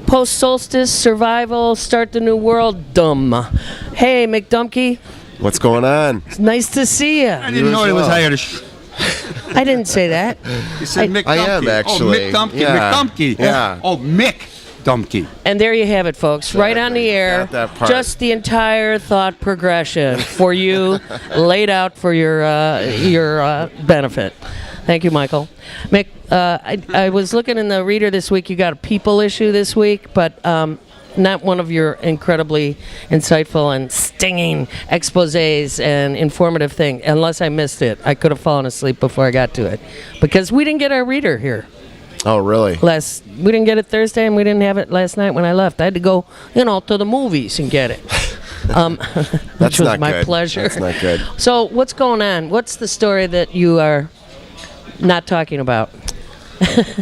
post-solstice, survival, start the new world, dumb. Hey, Mick Dumke. What's going on? It's nice to see you. I didn't know he was hired. I didn't say that. You said Mick Dumke. I am, actually. Oh, Mick Dumke. Yeah. Mick Dumke. Yeah. Oh, Mick Dumke. And there you have it, folks. Right on the air. Got that part. Just the entire thought progression for you, laid out for your benefit. Thank you, Michael. Mick, I was looking in the Reader this week. You got a people issue this week, but not one of your incredibly insightful and stinging exposés and informative thing, unless I missed it. I could have fallen asleep before I got to it, because we didn't get our Reader here. Oh, really? We didn't get it Thursday, and we didn't have it last night when I left. I had to go, to the movies and get it. Which was my good. pleasure. That's not good. So what's going on? What's the story that you are not talking about?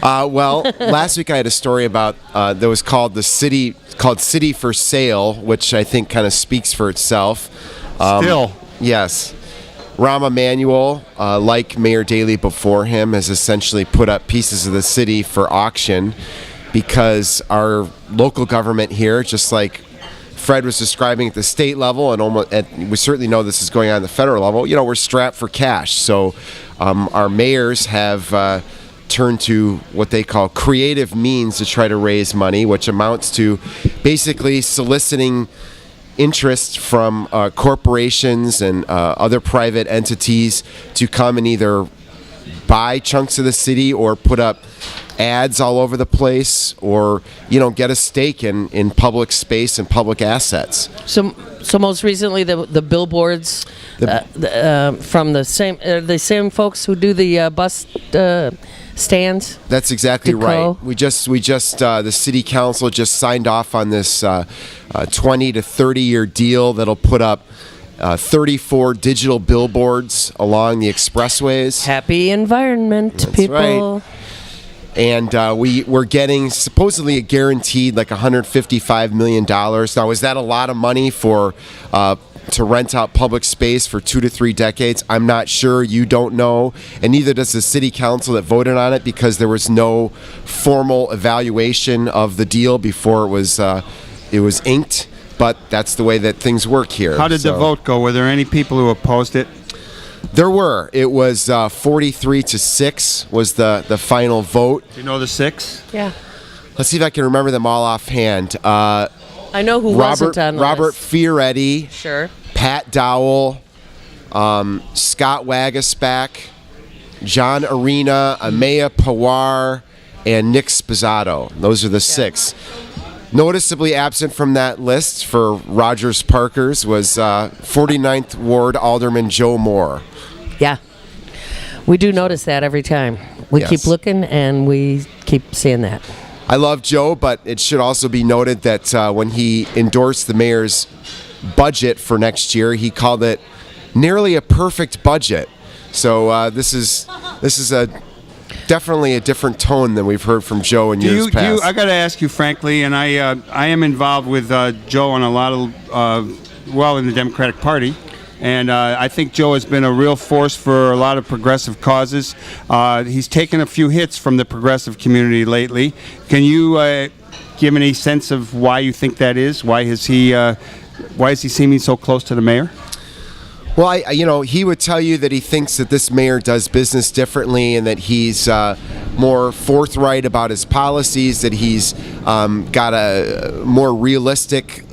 Well, last week I had a story about that was called City for Sale, which I think kind of speaks for itself. Still. Yes. Rahm Emanuel, like Mayor Daley before him, has essentially put up pieces of the city for auction because our local government here, just like Fred was describing at the state level, and we certainly know this is going on at the federal level, we're strapped for cash. So our mayors have turned to what they call creative means to try to raise money, which amounts to basically soliciting interest from corporations and other private entities to come and either buy chunks of the city or put up ads all over the place, or get a stake in public space and public assets. So most recently, the billboards from the same folks who do the bus stands. That's exactly right. We just the city council just signed off on this 20 to 30 year deal that'll put up 34 digital billboards along the expressways. Happy environment, That's people. Right. And we're getting supposedly a guaranteed like $155 million. Now, is that a lot of money for to rent out public space for 2 to 3 decades? I'm not sure. You don't know. And neither does the city council that voted on it, because there was no formal evaluation of the deal before it was inked. But that's the way that things work here. How did the vote go? Were there any people who opposed it? There were. It was 43-6 was the final vote. Do you know the 6? Yeah. Let's see if I can remember them all offhand. I know who wasn't on the Robert list. Fioretti. Sure. Pat Dowell. Scott Wagasback. John Arena. Amaya Pawar. And Nick Spizzato. Those are the 6. Noticeably absent from that list for Rogers Parkers was 49th Ward Alderman Joe Moore. Yeah. We do notice that every time. We Yes. keep looking, and we keep seeing that. I love Joe, but it should also be noted that when he endorsed the mayor's budget for next year, he called it nearly a perfect budget. So this is definitely a different tone than we've heard from Joe in years past. I got to ask you frankly, and I am involved with Joe on a lot of in the Democratic Party. And I think Joe has been a real force for a lot of progressive causes. He's taken a few hits from the progressive community lately. Can you give any sense of why you think that is? Why is he seeming so close to the mayor? Well, he would tell you that he thinks that this mayor does business differently, and that he's more forthright about his policies, that he's got a more realistic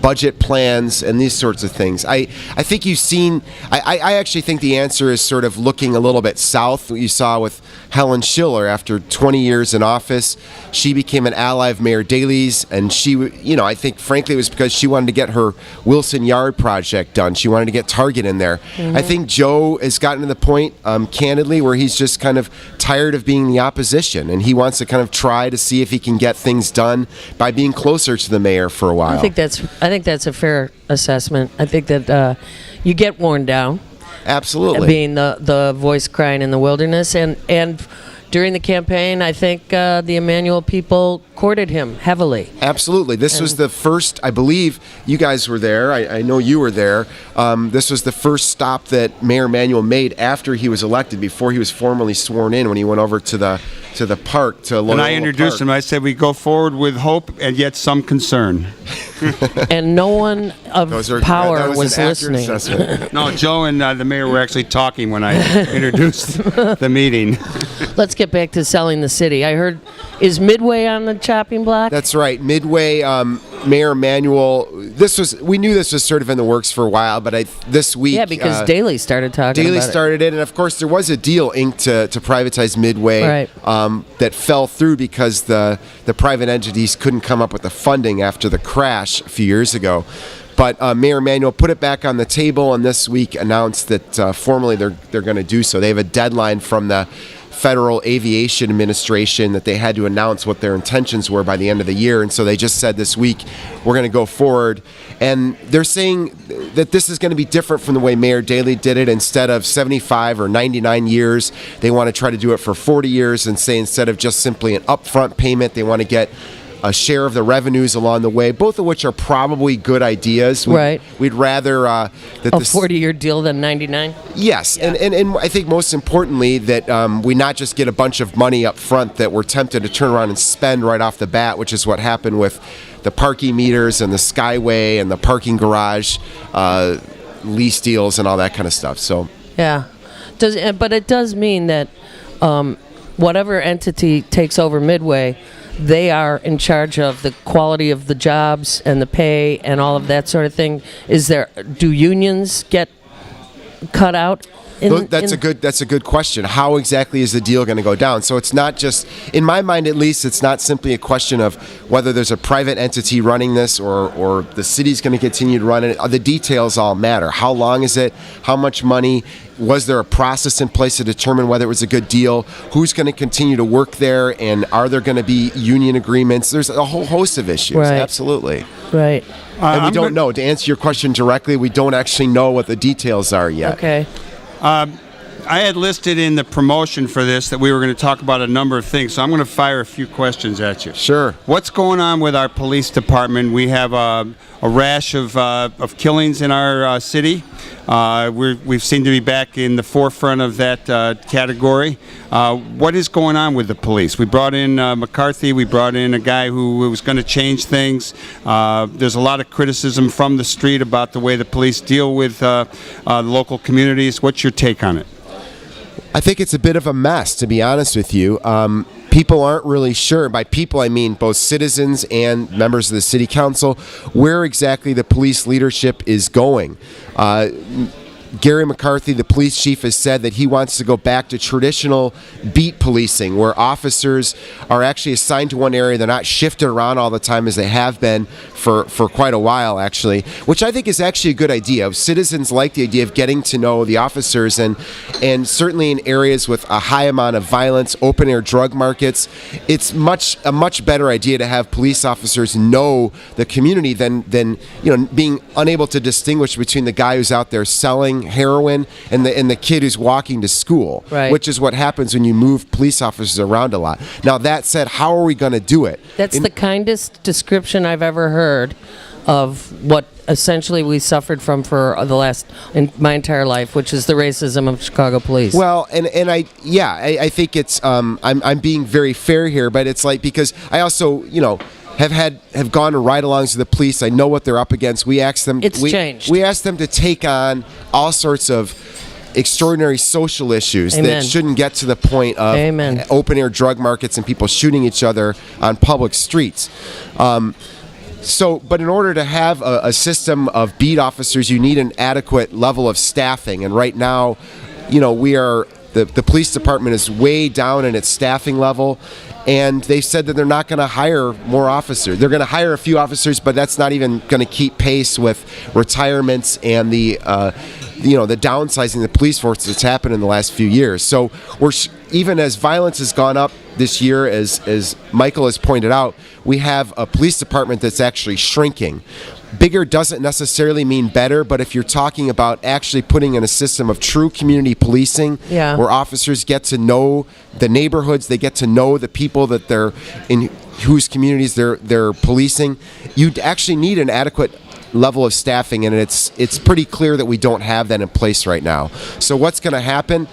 budget plans and these sorts of things. I think you've seen, I actually think the answer is sort of looking a little bit south. What you saw with Helen Schiller after 20 years in office, she became an ally of Mayor Daley's, and she, I think frankly it was because she wanted to get her Wilson Yard project done. She wanted to get Target in there. Mm-hmm. I think Joe has gotten to the point, candidly, where he's just kind of tired of being the opposition, and he wants to kind of try to see if he can get things done by being closer to the mayor for a while. I think that's a fair assessment. I think that you get worn down. Absolutely. Being the voice crying in the wilderness, and during the campaign, I think the Emmanuel people courted him heavily. Absolutely. This was the first, I believe you guys were there. I know you were there. This was the first stop that Mayor Emmanuel made after he was elected, before he was formally sworn in, when he went over to the park, to Loyola And I introduced Park. him. I said we go forward with hope and yet some concern. And no one of power that was an accurate listening. assessment. No, Joe and the mayor were actually talking when I introduced the meeting. Let's get back to selling the city. I heard, is Midway on the chopping block? That's right. Midway, Mayor Emmanuel. We knew this was sort of in the works for a while, but this week, yeah, because Daley started talking Daley about started it, and of course there was a deal inked to privatize Midway, Right. that fell through because the private entities couldn't come up with the funding after the crash a few years ago. But Mayor Emmanuel put it back on the table, and this week announced that formally they're going to do so. They have a deadline from the Federal Aviation Administration that they had to announce what their intentions were by the end of the year, and so they just said this week, we're going to go forward. And they're saying that this is going to be different from the way Mayor Daley did it. Instead of 75 or 99 years, they want to try to do it for 40 years and say instead of just simply an upfront payment, they want to get a share of the revenues along the way, both of which are probably good ideas. We'd rather that a 40-year deal than 99? Yes, yeah. and I think most importantly that we not just get a bunch of money up front that we're tempted to turn around and spend right off the bat, which is what happened with the parking meters and the Skyway and the parking garage lease deals and all that kind of stuff. So yeah, but it does mean that whatever entity takes over Midway, they are in charge of the quality of the jobs and the pay and all of that sort of thing. Do unions get cut out? That's a good question. How exactly is the deal going to go down? So it's not just, in my mind at least, it's not simply a question of whether there's a private entity running this or the city's going to continue to run it. The details all matter. How long is it? How much money? Was there a process in place to determine whether it was a good deal? Who's going to continue to work there? And are there going to be union agreements? There's a whole host of issues. Right. Absolutely. Right. And we don't know. To answer your question directly, we don't actually know what the details are yet. Okay. I had listed in the promotion for this that we were going to talk about a number of things, so I'm going to fire a few questions at you. Sure. What's going on with our police department? We have a rash of killings in our city. We seem to be back in the forefront of that category. What is going on with the police? We brought in McCarthy. We brought in a guy who was going to change things. There's a lot of criticism from the street about the way the police deal with the local communities. What's your take on it? I think it's a bit of a mess, to be honest with you. People aren't really sure. By people, I mean both citizens and members of the city council, where exactly the police leadership is going. Gary McCarthy, the police chief, has said that he wants to go back to traditional beat policing, where officers are actually assigned to one area. They're not shifted around all the time as they have been for quite a while, actually, which I think is actually a good idea. Citizens like the idea of getting to know the officers, and certainly in areas with a high amount of violence, open-air drug markets, it's a much better idea to have police officers know the community than being unable to distinguish between the guy who's out there selling heroin and the kid who's walking to school, right. Which is what happens when you move police officers around a lot. Now, that said, how are we going to do it? That's the kindest description I've ever heard of what essentially we suffered from for in my entire life, which is the racism of Chicago police. Well, and I think it's I'm being very fair here, but it's like, because I also have gone to ride-alongs with the police. I know what they're up against. We ask them. Changed. We ask them to take on all sorts of extraordinary social issues that shouldn't get to the point of open-air drug markets and people shooting each other on public streets. But in order to have a system of beat officers, you need an adequate level of staffing. And right now, the police department is way down in its staffing level. And they said that they're not going to hire more officers. They're going to hire a few officers, but that's not even going to keep pace with retirements and the downsizing of the police force that's happened in the last few years. So even as violence has gone up this year, as Michael has pointed out, we have a police department that's actually shrinking. Bigger doesn't necessarily mean better, but if you're talking about actually putting in a system of true community policing, where officers get to know the neighborhoods, they get to know the people that they're in, whose communities they're policing, you'd actually need an adequate level of staffing, and it's pretty clear that we don't have that in place right now. So what's going to happen?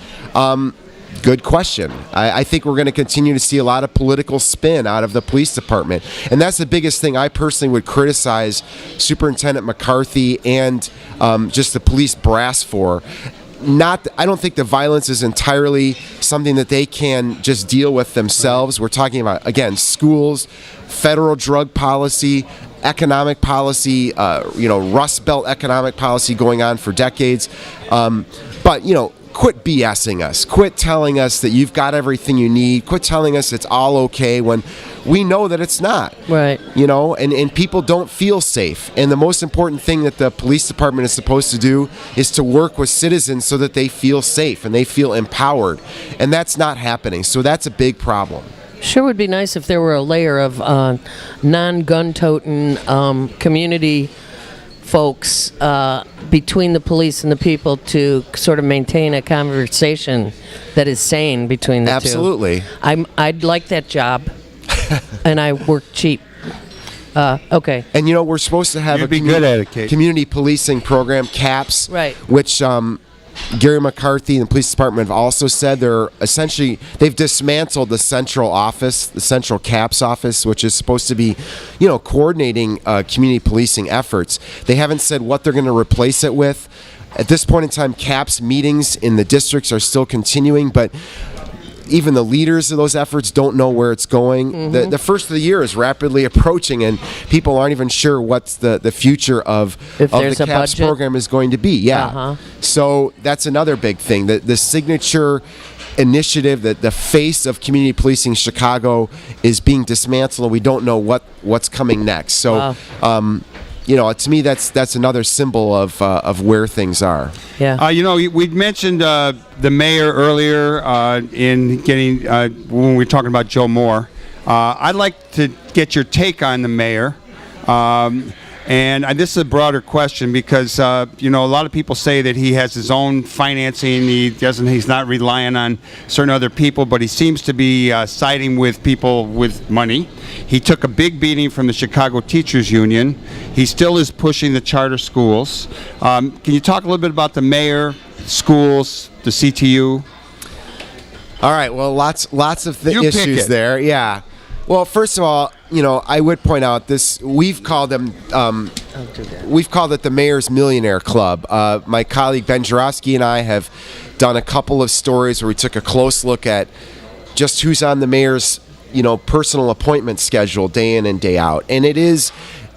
Good question. I think we're going to continue to see a lot of political spin out of the police department. And that's the biggest thing I personally would criticize Superintendent McCarthy and just the police brass for. I don't think the violence is entirely something that they can just deal with themselves. We're talking about, again, schools, federal drug policy, economic policy, Rust Belt economic policy going on for decades. But quit BSing us. Quit telling us that you've got everything you need. Quit telling us it's all okay when we know that it's not. Right. And people don't feel safe. And the most important thing that the police department is supposed to do is to work with citizens so that they feel safe and they feel empowered. And that's not happening. So that's a big problem. Sure would be nice if there were a layer of non-gun-toting community folks between the police and the people to sort of maintain a conversation that is sane between the two. Absolutely. I'd like that job, and I work cheap. Okay. And we're supposed to have You'd be good at it, Kate. community policing program, CAPS, Right. which Gary McCarthy and the police department have also said they've dismantled the central office, the central CAPS office, which is supposed to be, coordinating community policing efforts. They haven't said what they're going to replace it with. At this point in time, CAPS meetings in the districts are still continuing, but even the leaders of those efforts don't know where it's going. Mm-hmm. The first of the year is rapidly approaching, and people aren't even sure what's the future of the CAPS program is going to be. Yeah. Uh-huh. So that's another big thing. The signature initiative, that the face of community policing Chicago is being dismantled, and we don't know what's coming next. So to me, that's another symbol of where things are. Yeah. We mentioned the mayor earlier in getting when we were talking about Joe Moore. I'd like to get your take on the mayor. And this is a broader question because a lot of people say that he has his own financing. He's not relying on certain other people, but he seems to be siding with people with money. He took a big beating from the Chicago Teachers Union. He still is pushing the charter schools. Can you talk a little bit about the mayor, schools, the CTU? All right. Well, lots of issues there. Yeah. Well, first of all, I would point out this. We've called it the Mayor's Millionaire Club. My colleague Ben Jarofsky and I have done a couple of stories where we took a close look at just who's on the mayor's, personal appointment schedule day in and day out, and it is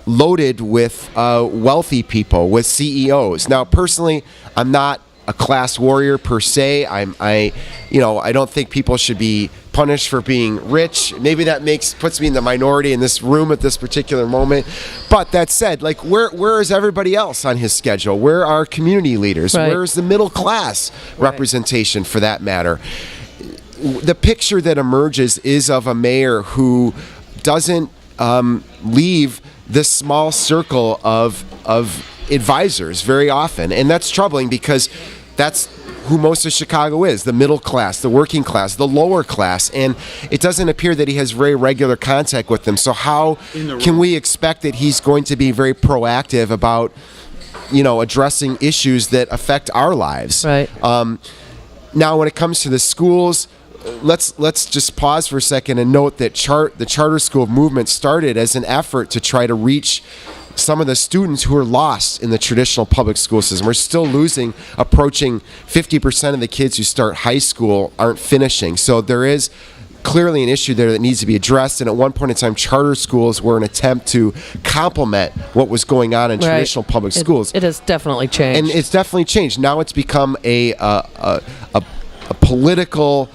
loaded with wealthy people, with CEOs. Now, personally, I'm not a class warrior per se. I don't think people should be punished for being rich. Maybe that puts me in the minority in this room at this particular moment. But that said, where is everybody else on his schedule? Where are community leaders? Right. Where is the middle class representation, for that matter? The picture that emerges is of a mayor who doesn't leave this small circle of advisors very often, and that's troubling because that's who most of Chicago is: the middle class, the working class, the lower class, and it doesn't appear that he has very regular contact with them. So how can we expect that he's going to be very proactive about addressing issues that affect our lives? Right. Now, when it comes to the schools, let's just pause for a second and note that the charter school movement started as an effort to try to reach some of the students who are lost in the traditional public school system. We're still approaching 50% of the kids who start high school aren't finishing. So there is clearly an issue there that needs to be addressed. And at one point in time, charter schools were an attempt to complement what was going on in traditional public schools. It has definitely changed. And it's definitely changed. Now it's become a political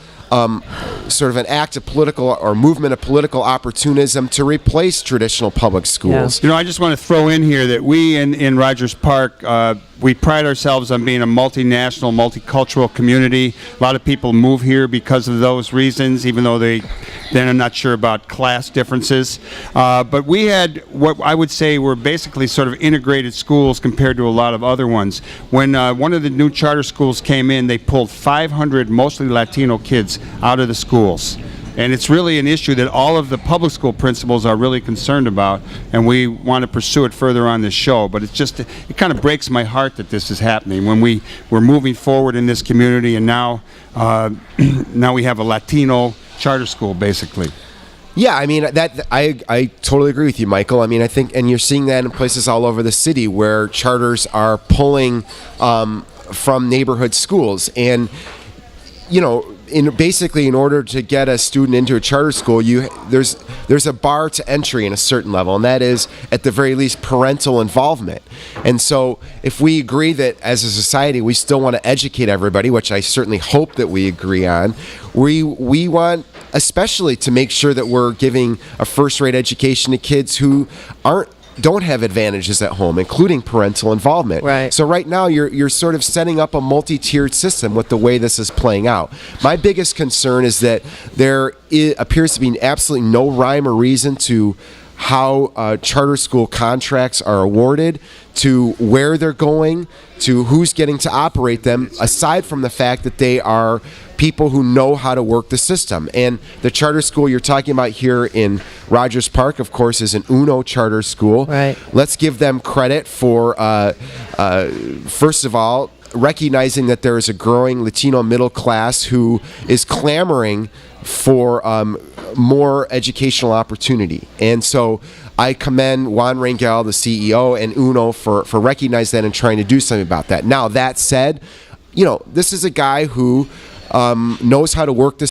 sort of an act of political or movement of political opportunism to replace traditional public schools. I just want to throw in here that we in Rogers Park we pride ourselves on being a multinational, multicultural community. A lot of people move here because of those reasons, even though they're not sure about class differences. But we had what I would say were basically sort of integrated schools compared to a lot of other ones. When one of the new charter schools came in, they pulled 500 mostly Latino kids out of the schools. And it's really an issue that all of the public school principals are really concerned about, and we want to pursue it further on this show. But it kind of breaks my heart that this is happening when we're moving forward in this community, and now we have a Latino charter school, basically. Yeah, I mean, I totally agree with you, Michael. I mean, I think, and you're seeing that in places all over the city where charters are pulling from neighborhood schools. And, you know, in order to get a student into a charter school, there's a bar to entry in a certain level, and that is, at the very least, parental involvement. And so if we agree that as a society we still want to educate everybody, which I certainly hope that we agree on, we want especially to make sure that we're giving a first-rate education to kids who don't have advantages at home, including parental involvement. Right. So right now you're sort of setting up a multi-tiered system with the way this is playing out. My biggest concern is that there appears to be absolutely no rhyme or reason to how charter school contracts are awarded, to where they're going, to who's getting to operate them, aside from the fact that they are people who know how to work the system. And the charter school you're talking about here in Rogers Park, of course, is an UNO charter school. Right. Let's give them credit for, first of all, recognizing that there is a growing Latino middle class who is clamoring for more educational opportunity. And so I commend Juan Rangel, the CEO, and UNO for recognizing that and trying to do something about that. Now, that said, you know, this is a guy who knows how to work this